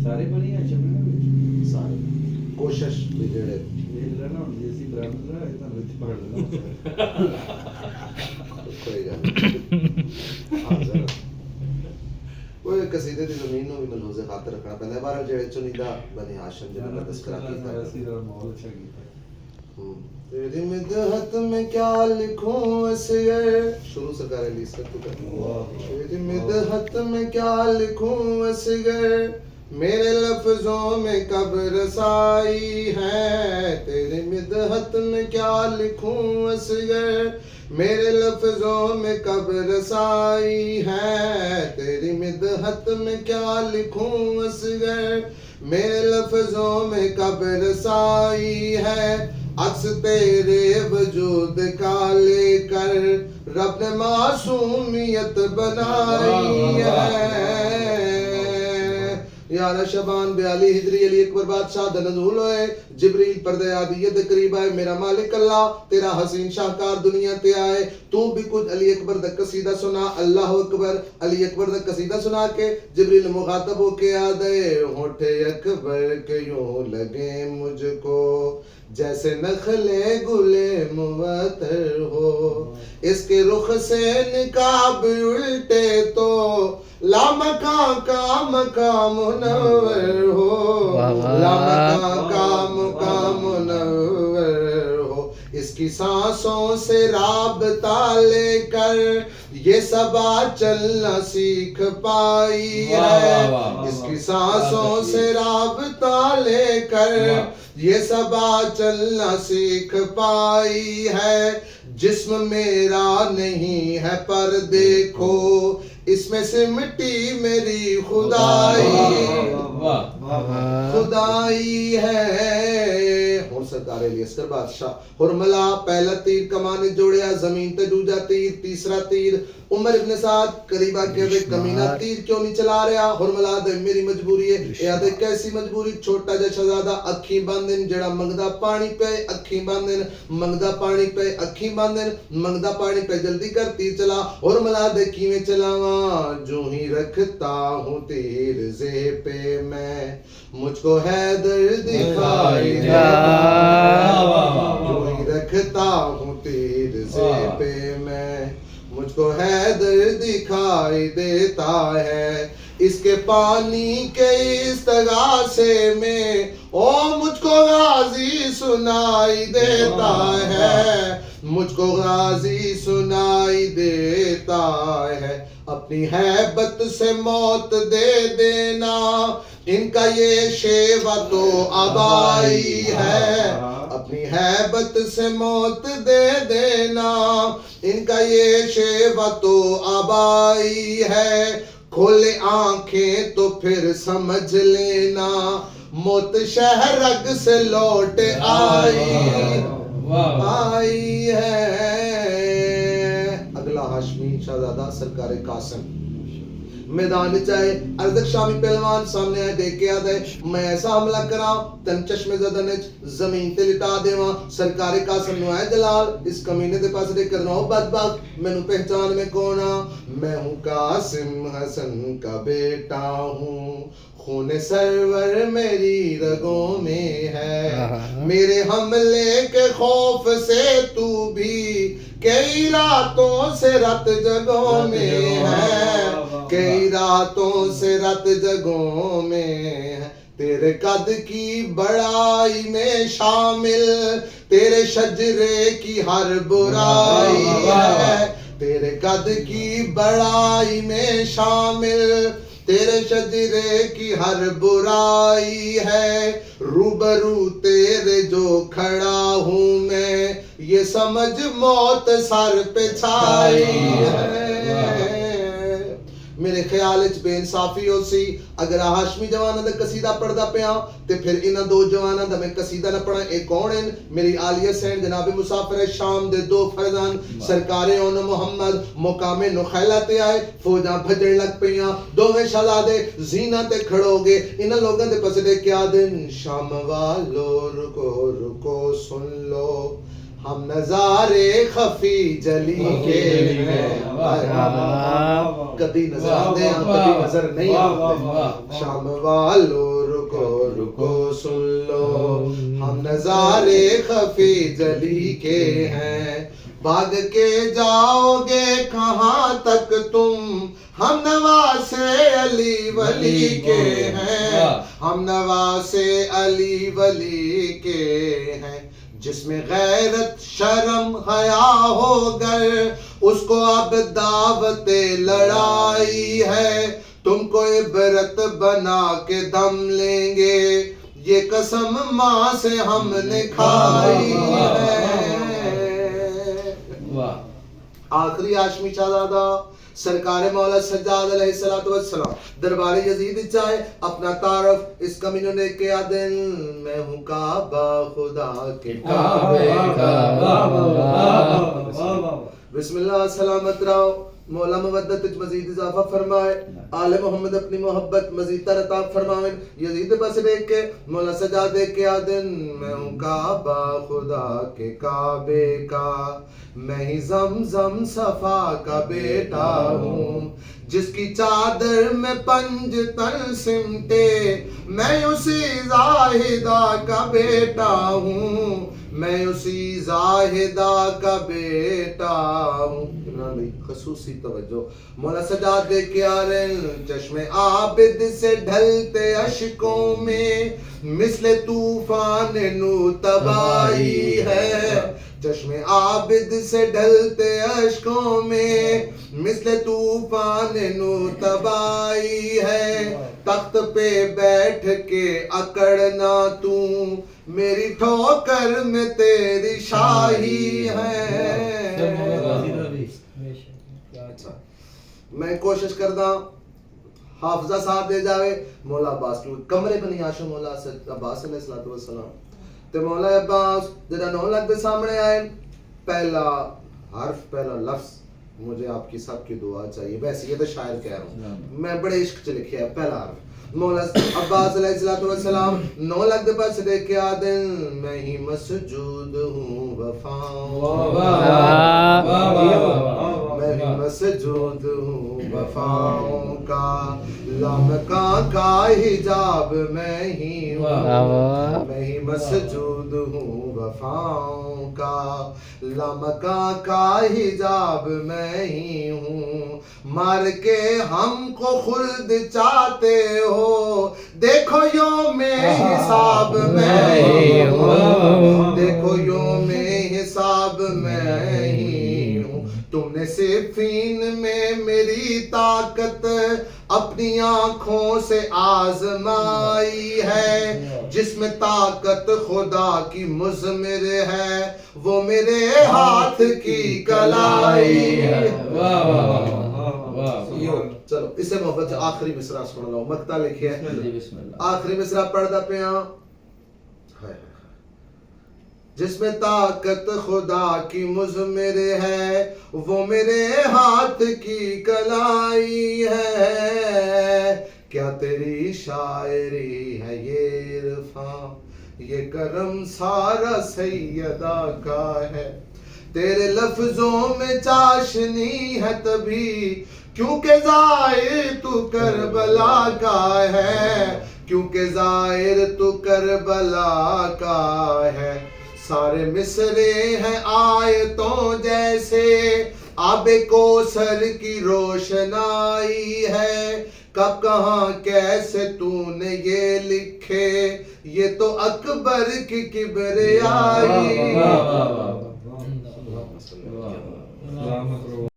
سارے بنی ہیں شبیر سارے کوشش بھی جڑے یہ لینا ہوں جیسی برامد رہا ہے تو رچ پڑھ لینا کوئی گل حاضر وہ قصیدے دی زمین نو بھی ملحوظ خاطر رکھنا پہندا ہے بہرحال جڑے چنیدہ بنی ہاشم جنہاں کا تذکرہ کیتا ویسی ماحول اچھا کیتا تیری مدحت میں کیا لکھوں اسیر شروع سرکار علی اس وقت تیری مدحت میں کیا لکھوں اسیر میرے لفظوں میں کب رسائی ہے تیری مدحت میں کیا لکھوں اسیر میرے لفظوں میں کب رسائی ہے تیری مدحت میں کیا لکھوں اسیر میرے لفظوں میں کب رسائی ہے عکس تیرے وجود کا لے کر رب نے معصومیت بنائی ہے یارہ شبان 42 ہجری علی اکبر بادشاہ دا نزول ہوئے جبریل پردہ عادیت قریب آئے میرا مالک اللہ تیرا حسین شاہکار دنیا تے آئے تو بھی کچھ علی اکبر دا قصیدہ سنا اللہ اکبر علی اکبر دا قصیدہ سنا کے جبریل مخاطب ہو کے آدھے ہونٹے اکبر کے یوں لگے مجھ کو جیسے نخلے گلے موتر ہو اس کے رخ سے نقاب الٹے تو لامکان کا مقام منور ہو لامکان کا مقام منور ہو اس کی سانسوں سے رابطہ لے کر یہ صبا چلنا سیکھ پائی ہے اس کی سانسوں سے رابطہ لے کر یہ صبا چلنا سیکھ پائی ہے جسم میرا نہیں ہے پر دیکھو اس میں سے مٹی میری خدائی ہے اور سرکار علی اصغر بادشاہ حرملہ پہلا تیر کمان جوڑیا زمین تے دوجا تیر تیسرا تیر عمر ابن سعد قریبا کہ دے کمینہ تیر کیوں نہیں چلا رہا حرملہ دے میری مجبوری ہے یا دے کیسی مجبوری چھوٹا جا شہزادہ اکھیں باندن جڑا منگدا پانی پہ اکھیں باندن منگدا پانی پہ اکھیں باندن منگدا پانی پہ جلدی کر تیر چلا حرملہ دے کیویں چلاواں جو ہی رکھتا ہوں تیر زے پہ میں مجھ کو حیدر دکھائی دیتا جو ہی رکھتا ہوں تیر زے پہ میں مجھ کو حیدر دکھائی دیتا ہے اس کے پانی کے استغاثے میں او مجھ کو غازی سنائی دیتا ہے مجھ کو غازی سنائی دیتا ہے اپنی ہیبت سے موت دے دینا ان کا یہ شیوا تو آبائی ہے اپنی ہیبت سے موت دے دینا ان کا یہ شیوا تو آبائی ہے کھولے آنکھیں تو پھر سمجھ لینا موت شہر رگ سے لوٹ آئی ہے اگلا ہاشمی شہزادہ سرکار قاسم میدان چاہے ارزق شامی پہلوان سامنے آئے دیکھ کے آدھے میں ایسا حملہ کراؤں تن چشم زدنچ زمین تے لٹا دیواں سرکار قاسم نو آئے جلال اس کمینے دے پاس دے کرنا ہو بدبخت میں نو پہچان میں کونا میں ہوں قاسم حسن کا بیٹا ہوں خون سرور میری رگوں میں ہے میرے حملے کے خوف سے تو بھی کئی راتوں سے رات جگوں میں ہے کئی راتوں سے رات جگوں میں ہے تیرے قد کی بڑائی میں شامل تیرے شجرے کی ہر برائی ہے تیرے قد کی بڑائی میں شامل تیرے شجرے کی ہر برائی ہے روبرو تیرے جو کھڑا ہوں میں یہ سمجھ موت سر پہ چھائی ہے میرے خیال وچ بے انصافی ہو سی اگر ہاشمی جواناں دا قصیدہ پڑھدا پیا تے پھر انہاں دو جواناں دا میں قصیدہ نہ پڑھا اے کون ہیں میری عالیہ سین جناب مسافر شام دے دو فرزان سرکار اون محمد مقام نخیلہ تے آئے فوجاں بھجن لگ پیاں دوویں شہزادے زینہ تے کھڑو گے انہاں لوگاں دے پاس دے کیا دن شام والو رکو رکو سن لو ہم نظارے خفی جلی کے ہیں. کبھی نظر آتے ہیں کبھی نظر نہیں آتے. شام والو رکو رکو سن لو ہم نظارے خفی جلی کے ہیں. بھاگ کے جاؤ گے کہاں تک تم ہم نواسے علی ولی کے ہیں. ہم نواسے علی ولی کے ہیں. جس میں غیرت شرم حیا ہو گر اس کو اب دعوت لڑائی ہے. تم کو عبرت بنا کے دم لیں گے یہ قسم ماں سے ہم نے کھائی ہے. آخری ہاشمی شہزادہ سرکار مولا سجاد علیہ السلام دربار یزید چاہے اپنا تعارف اس کمینوں نے کیا دن میں ہوں کعبہ خدا کے کعبے کا. بسم اللہ سلامت رہو. مولا مودت مزید اضافہ فرمائے. آل محمد اپنی محبت مزید تر عطا فرمائے. یزید پاس دیکھ کے مولا سجاد دیکھ کے آدن میں ہوں کعبہ خدا کے کعبے کا. میں ہی زمزم صفا کا بیٹا ہوں جس کی چادر میں پنج تن سمٹے. میں اسی زاہدہ کا بیٹا ہوں. میں اسی زاہدہ کا بیٹا ہوں. خصوصی توجہ مولا سجاد دیکھ کے آ رہے ہیں. چشم عابد سے ڈھلتے اشکوں میں مثل طوفان نو تباہی ہے. چشم عابد سے ڈھلتے اشکوں میں مثل طوفان نو تباہی ہے. تخت پہ بیٹھ کے اکڑنا تو میری ٹھوکر میں تیری شاہی ہے. میں کوشش کردا حافظہ صاحب دے جاوے مولا عباس کی کمرے پہ نہیں آشو مولا عباس علیہ السلام تے مولا عباس جدہ 9 لاکھ دے سامنے آئے. پہلا حرف پہلا لفظ مجھے آپ کی سب کی دعا چاہیے. ویسے یہ تو شاعر کہہ رہا ہوں میں بڑے عشق سے لکھیا ہے. پہلا حرف مولا عباس علیہ السلام 9 لاکھ دے پاس دیکھ کے آدن میں ہی مسجود ہوں وفاؤں. میں ہی مسجود ہوں وفاؤں کا. لامکاں کا حجاب میں ہی ہوں. میں ہی مسجود ہوں وفاؤں کا. لامکاں کا حجاب میں ہی ہوں. مار کے ہم کو خلد چاہتے ہو دیکھو یوم حساب میں ہی ہوں. دیکھو یوم حساب میں ہی ہوں. تم نے صفین میں میری طاقت اپنی آنکھوں سے آزمائی ہے. جس میں طاقت خدا کی مضمر ہے وہ میرے ہاتھ کی کلائی ہے. چلو اسے محبت سے آخری مصرع سن لو. مقطع لکھیا ہے آخری مصرع پڑھدا پیا. جس میں طاقت خدا کی مضمر ہے وہ میرے ہاتھ کی کلائی ہے. کیا تیری شاعری ہے یہ عرفاں یہ کرم سارا سیدہ کا ہے. تیرے لفظوں میں چاشنی ہے تبھی کیونکہ ظاہر تو کربلا کا ہے. کیونکہ ظاہر تو کربلا کا ہے. سارے مصرے ہیں آیتوں جیسے آب کوثر کی روشنائی ہے. کب کہاں کیسے تو نے یہ لکھے یہ تو اکبر کی کبریائی.